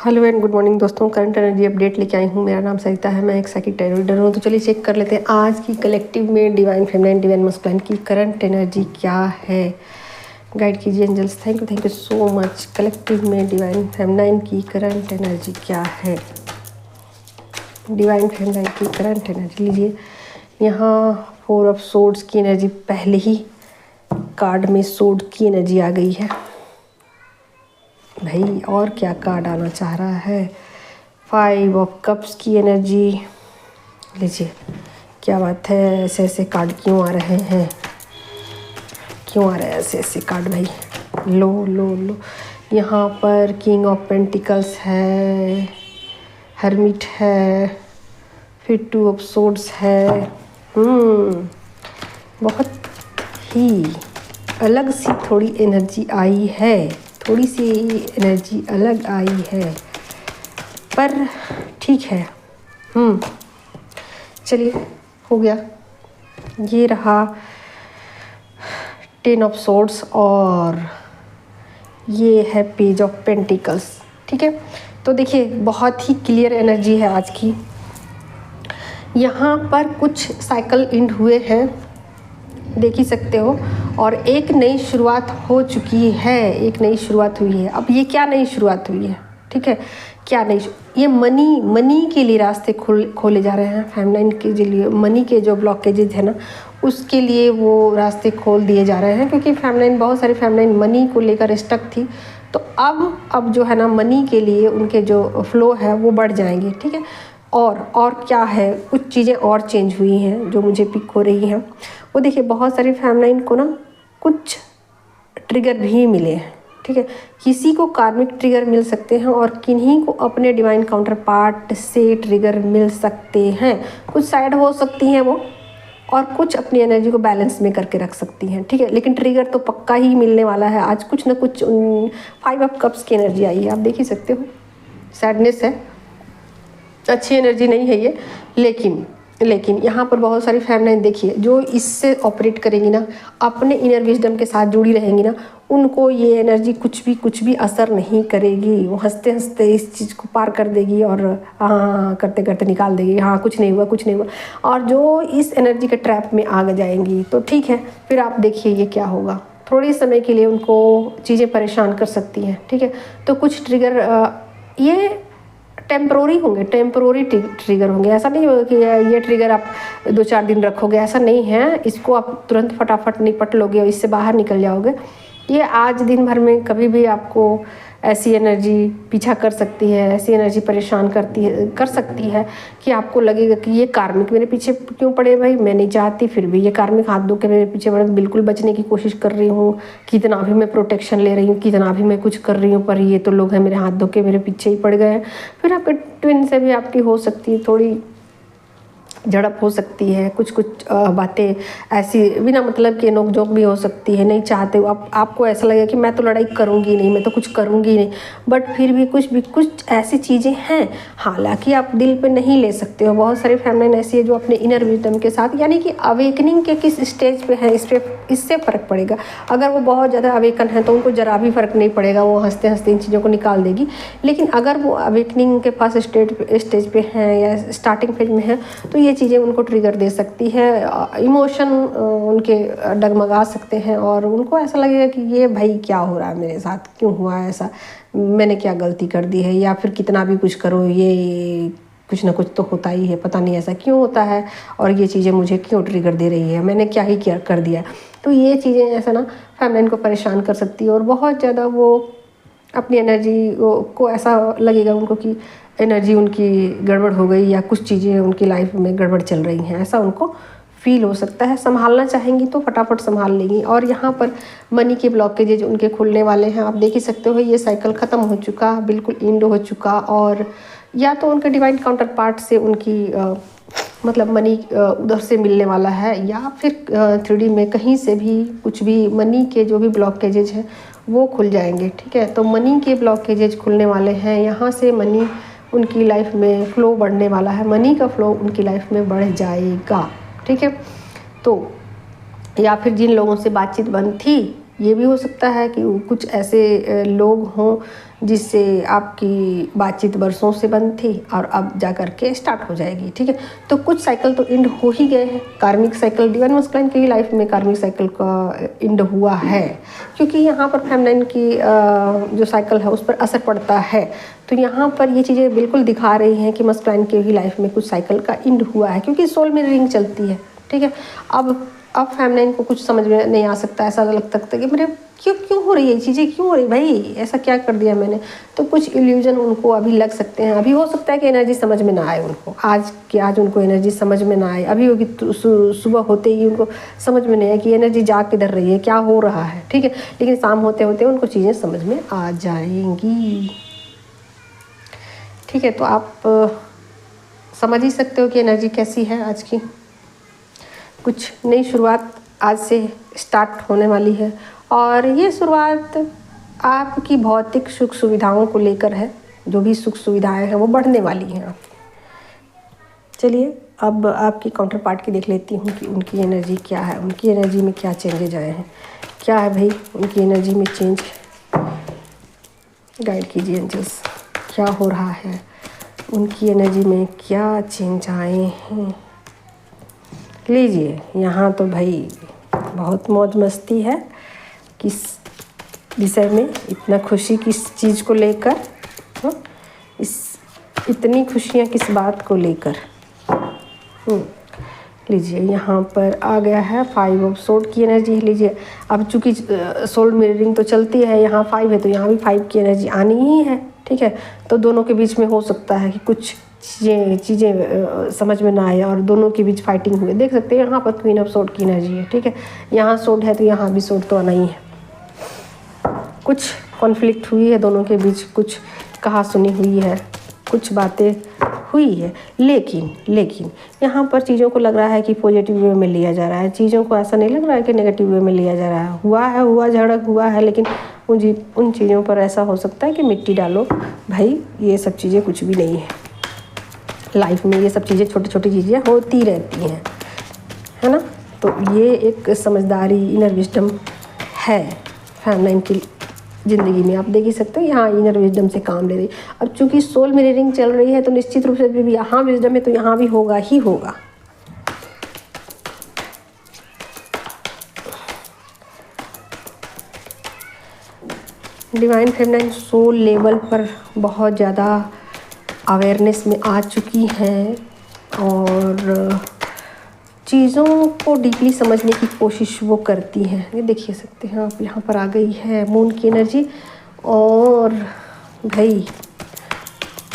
Hello and good morning दोस्तों, current energy update लेके आई हूँ। मेरा नाम सरिता है, मैं एक साइकिक टैरो रीडर हूँ। तो चलिए चेक कर लेते हैं आज की कलेक्टिव में डिवाइन फेमिनाइन डिवाइन मस्कुलाइन की करंट एनर्जी क्या है। गाइड कीजिए angels, thank you so much. Collective में डिवाइन फेमिनाइन की करंट एनर्जी क्या है। डिवाइन फेमिनाइन की करंट एनर्जी लीजिए। यहाँ 4 ऑफ सोर्ड्स की एनर्जी, पहले ही कार्ड में सोर्ड की एनर्जी आ गई है भाई, और क्या कार्ड आना चाह रहा है। 5 ऑफ कप्स की एनर्जी लीजिए। क्या बात है, ऐसे ऐसे कार्ड क्यों आ रहे हैं, क्यों आ रहे हैं ऐसे ऐसे कार्ड भाई। लो लो लो, यहाँ पर किंग ऑफ पेंटिकल्स है, हर्मिट है, फिर 2 ऑफ सोर्ड्स है। बहुत ही अलग सी थोड़ी एनर्जी आई है, थोड़ी सी एनर्जी अलग आई है, पर ठीक है। चलिए हो गया। ये रहा 10 ऑफ सोर्ड्स और ये है पेज ऑफ पेंटिकल्स। ठीक है, तो देखिए बहुत ही क्लियर एनर्जी है आज की। यहाँ पर कुछ साइकिल एंड हुए हैं, देख ही सकते हो, और एक नई शुरुआत हो चुकी है, एक नई शुरुआत हुई है। अब ये क्या नई शुरुआत हुई है, ठीक है, क्या नई, ये मनी के लिए रास्ते खोले जा रहे हैं। फेमिनाइन के लिए मनी के जो ब्लॉकेजेज है ना, उसके लिए वो रास्ते खोल दिए जा रहे हैं, क्योंकि फेमिनाइन, बहुत सारी फेमिनाइन मनी को लेकर स्टक थी। तो अब जो है ना, मनी के लिए उनके जो फ्लो है वो बढ़ जाएंगे। ठीक है, और क्या है, कुछ चीज़ें और चेंज हुई हैं जो मुझे पिक हो रही हैं। वो देखिए बहुत सारी फेमिनाइन को ना कुछ ट्रिगर भी मिले हैं। ठीक है, किसी को कार्मिक ट्रिगर मिल सकते हैं और किन्हीं को अपने डिवाइन काउंटर पार्ट से ट्रिगर मिल सकते हैं। कुछ साइड हो सकती हैं वो, और कुछ अपनी एनर्जी को बैलेंस में करके रख सकती हैं। ठीक है, लेकिन ट्रिगर तो पक्का ही मिलने वाला है आज। कुछ ना कुछ 5 ऑफ कप्स की एनर्जी आई है, आप देख ही सकते हो। सैडनेस है, अच्छी एनर्जी नहीं है ये, लेकिन यहाँ पर बहुत सारी फेमिनाइन देखिए जो इससे ऑपरेट करेंगी ना, अपने इनर विजडम के साथ जुड़ी रहेंगी ना, उनको ये एनर्जी कुछ भी असर नहीं करेगी। वो हंसते हंसते इस चीज़ को पार कर देगी और हाँ करते करते निकाल देगी, हाँ कुछ नहीं हुआ। और जो इस एनर्जी के ट्रैप में आ जाएंगी तो ठीक है, फिर आप देखिए ये क्या होगा। थोड़ी समय के लिए उनको चीज़ें परेशान कर सकती हैं। ठीक है, तो कुछ ट्रिगर ये टेम्प्रोरी होंगे, टेम्प्रोरी ट्रिगर होंगे। ऐसा नहीं होगा कि ये ट्रिगर आप 2-4 दिन रखोगे, ऐसा नहीं है। इसको आप तुरंत फटाफट निपट लोगे और इससे बाहर निकल जाओगे। ये आज दिन भर में कभी भी आपको ऐसी एनर्जी पीछा कर सकती है, ऐसी एनर्जी परेशान कर सकती है कि आपको लगेगा कि ये कार्मिक मेरे पीछे क्यों पड़े भाई, मैं नहीं चाहती, फिर भी ये कार्मिक हाथ धो के मेरे पीछे पड़े। बिल्कुल बचने की कोशिश कर रही हूँ, कितना भी मैं प्रोटेक्शन ले रही हूँ, कितना भी मैं कुछ कर रही हूँ, पर ये तो लोग हैं मेरे हाथ धो के मेरे पीछे ही पड़ गए हैं। फिर आपके ट्विन से भी आपकी हो सकती है थोड़ी झड़प हो सकती है, कुछ बातें ऐसी बिना मतलब के नोक-झोंक भी हो सकती है। नहीं चाहते हो आपको ऐसा लगेगा कि मैं तो लड़ाई करूँगी नहीं, मैं तो कुछ करूँगी नहीं, बट फिर भी कुछ ऐसी चीज़ें हैं, हालांकि आप दिल पे नहीं ले सकते हो। बहुत सारी फेमिनाइन ऐसी है जो अपने इनर विजडम के साथ, यानी कि अवेकनिंग के किस स्टेज पे है, इससे फ़र्क पड़ेगा। अगर वो बहुत ज़्यादा अवेकन है तो उनको ज़रा भी फ़र्क नहीं पड़ेगा, वो हंसते हंसते इन चीज़ों को निकाल देगी। लेकिन अगर वो अवेकनिंग के पास स्टेज पे हैं या स्टार्टिंग फेज में है, तो ये चीज़ें उनको ट्रिगर दे सकती है। इमोशन उनके डगमगा सकते हैं और उनको ऐसा लगेगा कि ये भाई क्या हो रहा है मेरे साथ, क्यों हुआ ऐसा, मैंने क्या गलती कर दी है, या फिर कितना भी कुछ करो ये कुछ ना कुछ तो होता ही है, पता नहीं ऐसा क्यों होता है और ये चीज़ें मुझे क्यों ट्रिगर दे रही है, मैंने क्या ही कर दिया। तो ये चीज़ें ऐसा ना फेमिनाइन को परेशान कर सकती है और बहुत ज़्यादा वो अपनी एनर्जी को ऐसा लगेगा उनको कि एनर्जी उनकी गड़बड़ हो गई या कुछ चीज़ें उनकी लाइफ में गड़बड़ चल रही हैं, ऐसा उनको फील हो सकता है। संभालना चाहेंगी तो फटाफट संभाल लेंगी। और यहाँ पर मनी के ब्लॉकेजेज उनके खुलने वाले हैं, आप देख ही सकते हो। ये साइकिल ख़त्म हो चुका, बिल्कुल एंड हो चुका, और या तो उनके डिवाइन काउंटर पार्ट से उनकी मतलब मनी उधर से मिलने वाला है, या फिर 3D में कहीं से भी कुछ भी मनी के जो भी ब्लॉकेजेज हैं वो खुल जाएंगे। ठीक है, तो मनी के ब्लॉकेजेज खुलने वाले हैं, यहाँ से मनी उनकी लाइफ में फ़्लो बढ़ने वाला है, मनी का फ़्लो उनकी लाइफ में बढ़ जाएगा। ठीक है, तो या फिर जिन लोगों से बातचीत बंद थी ये भी हो सकता है कि कुछ ऐसे लोग हों जिससे आपकी बातचीत बरसों से बंद थी और अब जा कर के स्टार्ट हो जाएगी, ठीक है। तो कुछ साइकिल तो एंड हो ही गए हैं। कार्मिक साइकिल डिवाइन मस्कुलाइन की लाइफ में कार्मिक साइकिल का एंड हुआ है, क्योंकि यहाँ पर फेमिनाइन की जो साइकिल है उस पर असर पड़ता है। तो यहाँ पर ये चीज़ें बिल्कुल दिखा रही हैं कि मस्कुलाइन की भी लाइफ में कुछ साइकिल का एंड हुआ है, क्योंकि सोल मिररिंग चलती है, ठीक है। अब फेमिनाइन को कुछ समझ में नहीं आ सकता, ऐसा लगता है कि मेरे क्यों हो रही है ये चीज़ें, क्यों हो रही भाई, ऐसा क्या कर दिया मैंने। तो कुछ इल्यूजन उनको अभी लग सकते हैं। अभी हो सकता है कि एनर्जी समझ में ना आए उनको, आज उनको एनर्जी समझ में ना आए। अभी होगी सुबह होते ही उनको समझ में नहीं आए कि एनर्जी जा किधर रही है, क्या हो रहा है, ठीक है। लेकिन शाम होते होते उनको चीज़ें समझ में आ जाएंगी, ठीक है। तो आप समझ ही सकते हो कि एनर्जी कैसी है आज की। कुछ नई शुरुआत आज से स्टार्ट होने वाली है और ये शुरुआत आपकी भौतिक सुख सुविधाओं को लेकर है। जो भी सुख सुविधाएं हैं वो बढ़ने वाली हैं आपकी। चलिए अब आपकी काउंटर पार्ट की देख लेती हूँ कि उनकी एनर्जी क्या है, उनकी एनर्जी में क्या चेंजेज आए हैं। क्या है भाई उनकी एनर्जी में चेंज, गाइड कीजिए एंजल्स, क्या हो रहा है उनकी एनर्जी में, क्या चेंज आए हैं। लीजिए, यहाँ तो भाई बहुत मौज मस्ती है। किस विषय में इतना खुशी, किस चीज़ को लेकर, इतनी खुशियाँ किस बात को लेकर। लीजिए यहाँ पर आ गया है 5 ऑफ सोर्ड की एनर्जी। लीजिए अब चूँकि सोल मिररिंग तो चलती है, यहाँ 5 है तो यहाँ भी 5 की एनर्जी आनी ही है, ठीक है। तो दोनों के बीच में हो सकता है कि कुछ चीज़ें समझ में ना आए और दोनों के बीच फाइटिंग हुए। देख सकते हैं यहाँ पर क्वीन ऑफ सोर्ड की एनर्जी है, ठीक है। यहाँ सोर्ड है तो यहाँ भी सोर्ड तो आना ही है। कुछ कॉन्फ्लिक्ट हुई है दोनों के बीच, कुछ कहा सुनी हुई है, कुछ बातें हुई है, लेकिन यहाँ पर चीज़ों को लग रहा है कि पॉजिटिव वे में लिया जा रहा है। चीज़ों को ऐसा नहीं लग रहा है कि नेगेटिव वे में लिया जा रहा है। हुआ झड़प हुआ है, लेकिन उन चीज़ों पर ऐसा हो सकता है कि मिट्टी डालो भाई, ये सब चीज़ें कुछ भी नहीं है। लाइफ में ये सब चीज़ें छोटी छोटी चीज़ें होती रहती हैं, है ना। तो ये एक समझदारी, इनर विजडम है फेमिनाइन की ज़िंदगी में। आप देख ही सकते हो यहाँ इनर विजडम से काम ले रही। अब चूँकि सोल मिररिंग चल रही है तो निश्चित रूप से भी यहाँ विजडम है तो यहाँ भी होगा ही होगा। डिवाइन फेमिनाइन सोल लेवल पर बहुत ज़्यादा अवेयरनेस में आ चुकी हैं और चीज़ों को डीपली समझने की कोशिश वो करती हैं। ये देखिए सकते हैं आप, यहाँ पर आ गई है मून की एनर्जी। और भाई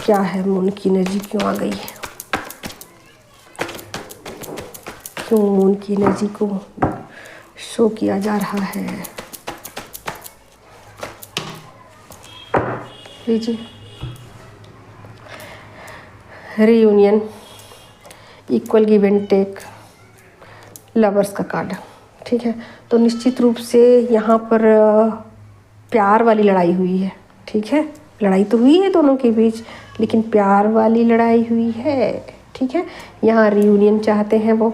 क्या है मून की एनर्जी, क्यों आ गई है, क्यों मून की एनर्जी को शो किया जा रहा है। लीजिए reunion, equal give and take, lovers का कार्ड, ठीक है। तो निश्चित रूप से यहाँ पर प्यार वाली लड़ाई हुई है, ठीक है। लड़ाई तो हुई है दोनों के बीच, लेकिन प्यार वाली लड़ाई हुई है, ठीक है। यहाँ रीयूनियन चाहते हैं, वो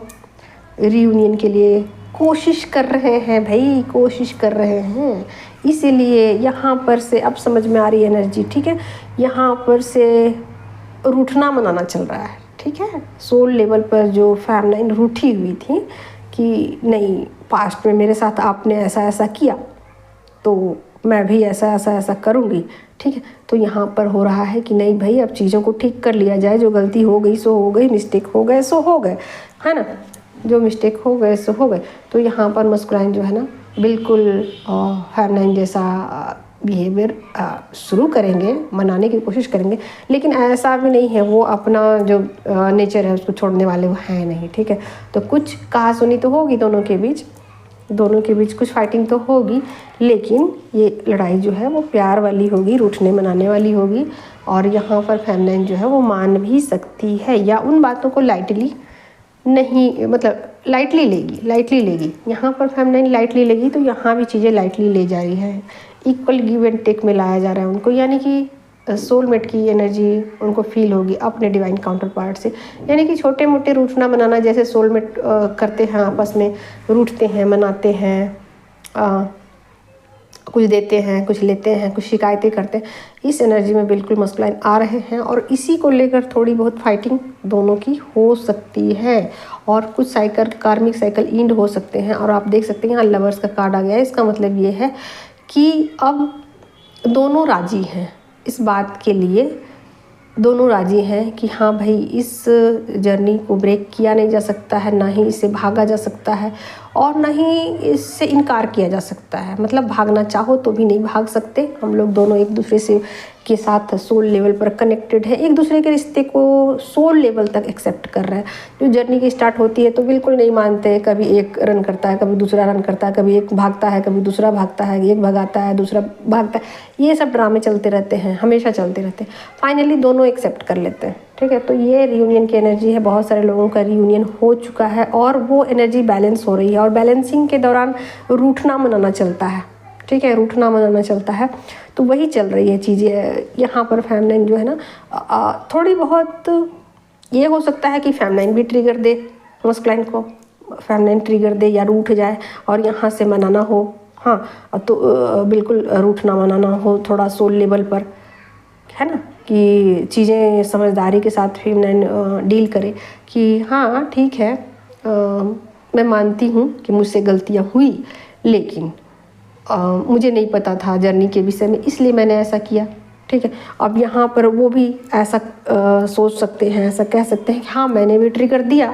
रीयूनियन के लिए कोशिश कर रहे हैं भाई, कोशिश कर रहे हैं। इसीलिए यहाँ पर से अब समझ में आ रही है एनर्जी, ठीक है। यहाँ पर से रूठना मनाना चल रहा है, ठीक है। सोल लेवल पर जो फेमिनाइन रूठी हुई थी कि नहीं, पास्ट में मेरे साथ आपने ऐसा ऐसा किया तो मैं भी ऐसा करूँगी, ठीक है। तो यहाँ पर हो रहा है कि नहीं भाई, अब चीज़ों को ठीक कर लिया जाए। जो गलती हो गई सो हो गई, मिस्टेक हो गए सो हो गए, है ना। जो मिस्टेक हो गए सो हो गए। तो यहाँ पर मस्कुलाइन जो है ना बिल्कुल फेमिनाइन जैसा बिहेवियर शुरू करेंगे, मनाने की कोशिश करेंगे। लेकिन ऐसा भी नहीं है, वो अपना जो नेचर है उसको छोड़ने वाले वो हैं नहीं, ठीक है। तो कुछ कहा सुनी तो होगी दोनों के बीच कुछ फाइटिंग तो होगी, लेकिन ये लड़ाई जो है वो प्यार वाली होगी, रूठने मनाने वाली होगी। और यहाँ पर फेमिनाइन जो है वो मान भी सकती है या उन बातों को लाइटली नहीं, मतलब लाइटली लेगी। यहाँ पर फेमिनाइन लाइटली लेगी तो यहाँ भी चीज़ें लाइटली ले जा रही है। इक्वल गिव एंड टेक में लाया जा रहा है उनको, यानी कि सोलमेट की एनर्जी उनको फील होगी अपने डिवाइन काउंटर पार्ट से। यानी कि छोटे मोटे रूठना मनाना जैसे सोलमेट करते हैं, आपस में रूठते हैं, मनाते हैं, कुछ देते हैं, कुछ लेते हैं, कुछ शिकायतें करते हैं। इस एनर्जी में बिल्कुल मस्कुलाइन आ रहे हैं और इसी को लेकर थोड़ी बहुत फाइटिंग दोनों की हो सकती है और कुछ साइकिल कार्मिक साइकिल इंड हो सकते हैं। और आप देख सकते हैं यहाँ लवर्स का कार्ड आ गया है। इसका मतलब ये है कि अब दोनों राजी हैं इस बात के लिए, दोनों राजी हैं कि हाँ भाई इस जर्नी को ब्रेक किया नहीं जा सकता है, ना ही इसे भागा जा सकता है और ना ही इससे इनकार किया जा सकता है। मतलब भागना चाहो तो भी नहीं भाग सकते। हम लोग दोनों एक दूसरे से के साथ सोल लेवल पर कनेक्टेड है, एक दूसरे के रिश्ते को सोल लेवल तक एक्सेप्ट कर रहे हैं। जो जर्नी की स्टार्ट होती है तो बिल्कुल नहीं मानते, कभी एक रन करता है, कभी दूसरा रन करता है, कभी एक भागता है, कभी दूसरा भागता है, एक भगाता है, दूसरा भागता है। ये सब ड्रामे चलते रहते हैं, हमेशा चलते रहते हैं। फाइनली दोनों एक्सेप्ट कर लेते हैं, ठीक है। तो ये रियूनियन की एनर्जी है। बहुत सारे लोगों का रियूनियन हो चुका है और वो एनर्जी बैलेंस हो रही है और बैलेंसिंग के दौरान रूठना मनाना चलता है, ठीक है, रूठना मनाना चलता है। तो वही चल रही है चीज़ें यहाँ पर। फेमनाइन जो है ना थोड़ी बहुत ये हो सकता है कि फेमनाइन भी ट्रिगर दे, मस्कुलाइन को फेमनाइन ट्रिगर दे या रूठ जाए और यहाँ से मनाना हो। हाँ, तो बिल्कुल रूठना मनाना हो थोड़ा सोल लेवल पर, है ना, कि चीज़ें समझदारी के साथ फेमनाइन डील करे कि हाँ ठीक है, मैं मानती हूँ कि मुझसे गलतियाँ हुई, लेकिन मुझे नहीं पता था जर्नी के विषय में, इसलिए मैंने ऐसा किया, ठीक है। अब यहाँ पर वो भी ऐसा सोच सकते हैं, ऐसा कह सकते हैं कि हाँ मैंने भी ट्रिगर दिया,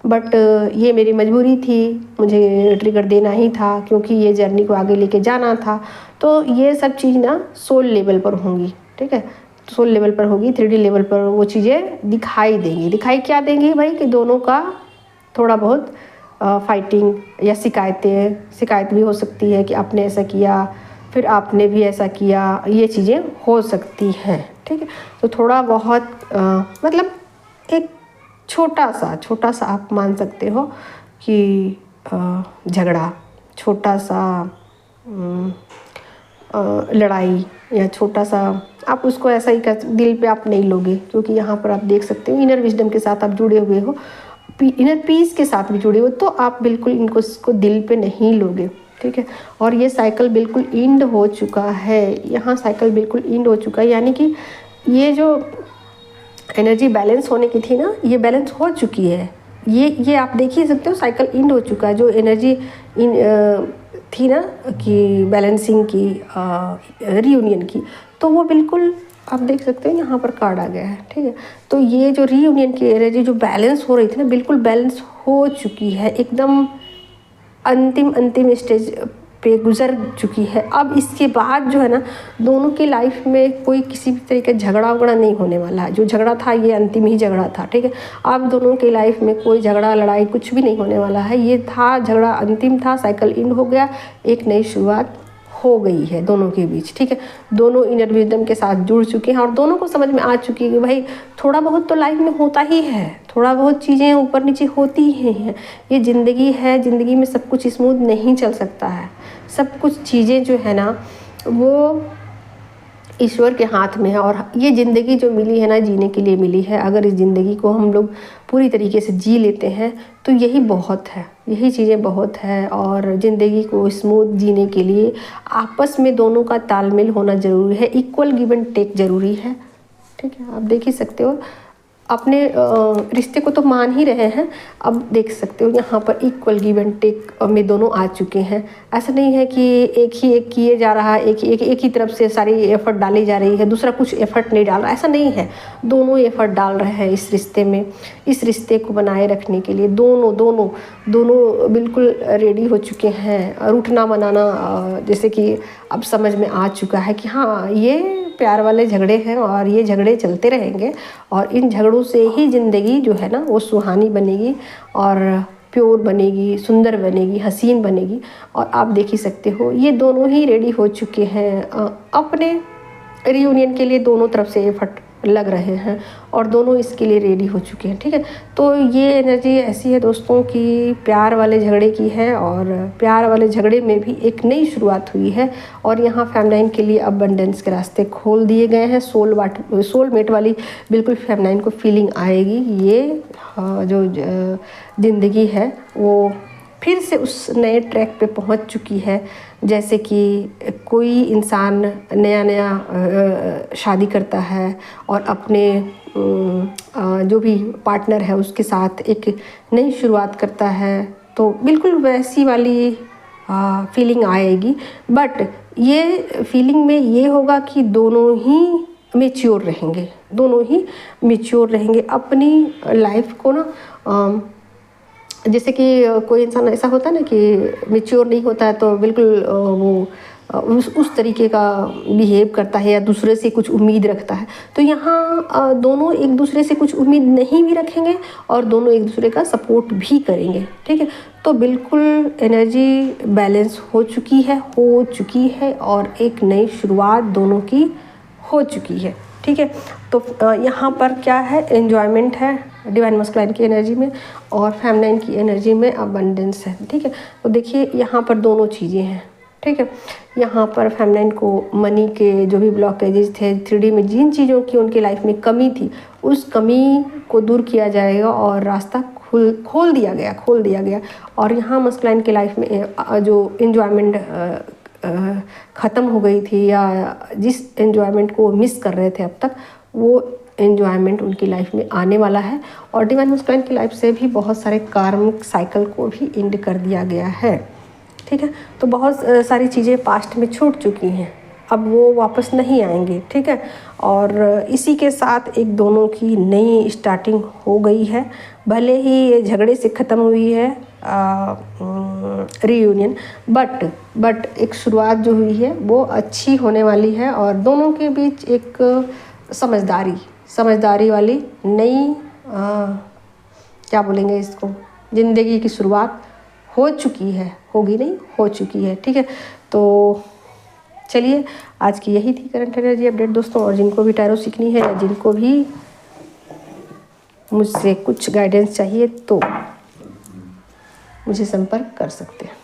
बट ये मेरी मजबूरी थी, मुझे ट्रिगर देना ही था क्योंकि ये जर्नी को आगे लेके जाना था। तो ये सब चीज़ ना सोल लेवल पर होंगी, ठीक है, सोल लेवल पर होगी, 3D लेवल पर वो चीज़ें दिखाई देंगी। दिखाई क्या देंगी भाई, कि दोनों का थोड़ा बहुत फाइटिंग या शिकायत भी हो सकती है कि आपने ऐसा किया, फिर आपने भी ऐसा किया, ये चीज़ें हो सकती हैं, ठीक है। तो थोड़ा बहुत मतलब एक छोटा सा आप मान सकते हो कि झगड़ा, छोटा सा लड़ाई या छोटा सा, आप उसको ऐसा ही कर, दिल पे आप नहीं लोगे, क्योंकि यहाँ पर आप देख सकते हो इनर विजडम के साथ आप जुड़े हुए हो, इनर पीस के साथ भी जुड़े हो, तो आप बिल्कुल इसको दिल पे नहीं लोगे, ठीक है। और ये साइकिल बिल्कुल इंड हो चुका है, यहाँ साइकिल बिल्कुल इंड हो चुका है, यानी कि ये जो एनर्जी बैलेंस होने की थी ना, ये बैलेंस हो चुकी है। ये आप देख ही सकते हो, साइकिल इंड हो चुका है। जो एनर्जी थी ना कि बैलेंसिंग की, रीयूनियन की, तो वो बिल्कुल आप देख सकते हो यहाँ पर कार्ड आ गया है, ठीक है। तो ये जो रीयूनियन की एनर्जी जो बैलेंस हो रही थी ना, बिल्कुल बैलेंस हो चुकी है, एकदम अंतिम स्टेज पे गुजर चुकी है। अब इसके बाद जो है ना, दोनों की लाइफ में कोई किसी भी तरीके का झगड़ा वगड़ा नहीं होने वाला है। जो झगड़ा था ये अंतिम ही झगड़ा था, ठीक है। अब दोनों की लाइफ में कोई झगड़ा लड़ाई कुछ भी नहीं होने वाला है। ये था झगड़ा अंतिम था, साइकिल इंड हो गया, एक नई शुरुआत हो गई है दोनों के बीच, ठीक है। दोनों इनर विजडम के साथ जुड़ चुके हैं और दोनों को समझ में आ चुकी है कि भाई थोड़ा बहुत तो लाइफ में होता ही है, थोड़ा बहुत चीज़ें ऊपर नीचे होती ही हैं। ये ज़िंदगी है, ज़िंदगी में सब कुछ स्मूथ नहीं चल सकता है। सब कुछ चीज़ें जो है ना वो ईश्वर के हाथ में है और ये ज़िंदगी जो मिली है ना, जीने के लिए मिली है। अगर इस ज़िंदगी को हम लोग पूरी तरीके से जी लेते हैं तो यही बहुत है, यही चीज़ें बहुत है। और ज़िंदगी को स्मूथ जीने के लिए आपस में दोनों का तालमेल होना ज़रूरी है, इक्वल गिव एंड टेक ज़रूरी है, ठीक है। आप देख ही सकते हो, अपने रिश्ते को तो मान ही रहे हैं। अब देख सकते हो यहाँ पर इक्वल गिव एंड टेक में दोनों आ चुके हैं। ऐसा नहीं है कि एक किए जा रहा है, एक ही तरफ से सारी एफर्ट डाली जा रही है, दूसरा कुछ एफर्ट नहीं डाल रहा, ऐसा नहीं है। दोनों एफर्ट डाल रहे हैं इस रिश्ते में, इस रिश्ते को बनाए रखने के लिए दोनों बिल्कुल रेडी हो चुके हैं। रूठना मनाना जैसे कि अब समझ में आ चुका है कि हाँ ये प्यार वाले झगड़े हैं और ये झगड़े चलते रहेंगे और इन झगड़ों से ही ज़िंदगी जो है ना वो सुहानी बनेगी और प्योर बनेगी, सुंदर बनेगी, हसीन बनेगी। और आप देख ही सकते हो ये दोनों ही रेडी हो चुके हैं अपने रियूनियन के लिए। दोनों तरफ से एफर्ट लग रहे हैं और दोनों इसके लिए रेडी हो चुके हैं, ठीक है। तो ये एनर्जी ऐसी है दोस्तों कि प्यार वाले झगड़े की है और प्यार वाले झगड़े में भी एक नई शुरुआत हुई है और यहाँ फेमनाइन के लिए अबंडेंस के रास्ते खोल दिए गए हैं। सोलमेट वाली बिल्कुल फेमनाइन को फीलिंग आएगी। ये जो ज़िंदगी है वो फिर से उस नए ट्रैक पे पहुंच चुकी है जैसे कि कोई इंसान नया नया शादी करता है और अपने जो भी पार्टनर है उसके साथ एक नई शुरुआत करता है, तो बिल्कुल वैसी वाली फीलिंग आएगी। बट ये फीलिंग में ये होगा कि दोनों ही मैच्योर रहेंगे, दोनों ही मैच्योर रहेंगे अपनी लाइफ को ना। जैसे कि कोई इंसान ऐसा होता है ना कि मैच्योर नहीं होता है, तो बिल्कुल वो उस तरीके का बिहेव करता है या दूसरे से कुछ उम्मीद रखता है। तो यहाँ दोनों एक दूसरे से कुछ उम्मीद नहीं भी रखेंगे और दोनों एक दूसरे का सपोर्ट भी करेंगे, ठीक है। तो बिल्कुल एनर्जी बैलेंस हो चुकी है और एक नई शुरुआत दोनों की हो चुकी है, ठीक है। तो यहाँ पर क्या है, एन्जॉयमेंट है डिवाइन मस्कुलाइन की एनर्जी में और फेमिनाइन की एनर्जी में अबंडेंस है, ठीक है। तो देखिए यहाँ पर दोनों चीज़ें हैं, ठीक है। यहाँ पर फेमिनाइन को मनी के जो भी ब्लॉकेजेस थे 3D में, जिन चीज़ों की उनकी लाइफ में कमी थी, उस कमी को दूर किया जाएगा और रास्ता खोल दिया गया। और यहाँ मस्कुलाइन की लाइफ में जो एन्जॉयमेंट ख़त्म हो गई थी या जिस एन्जॉयमेंट को मिस कर रहे थे अब तक, वो एन्जॉयमेंट उनकी लाइफ में आने वाला है। और डिवाइन मस्कुलाइन की लाइफ से भी बहुत सारे कार्मिक साइकिल को भी एंड कर दिया गया है, ठीक है। तो बहुत सारी चीज़ें पास्ट में छूट चुकी हैं, अब वो वापस नहीं आएंगे, ठीक है। और इसी के साथ एक दोनों की नई स्टार्टिंग हो गई है। भले ही ये झगड़े से ख़त्म हुई है रीयूनियन, बट एक शुरुआत जो हुई है वो अच्छी होने वाली है और दोनों के बीच एक समझदारी वाली नई क्या बोलेंगे इसको, ज़िंदगी की शुरुआत हो चुकी है, ठीक है। तो चलिए, आज की यही थी करंट एनर्जी अपडेट दोस्तों। और जिनको भी टैरो सीखनी है या जिनको भी मुझसे कुछ गाइडेंस चाहिए तो मुझे संपर्क कर सकते हैं।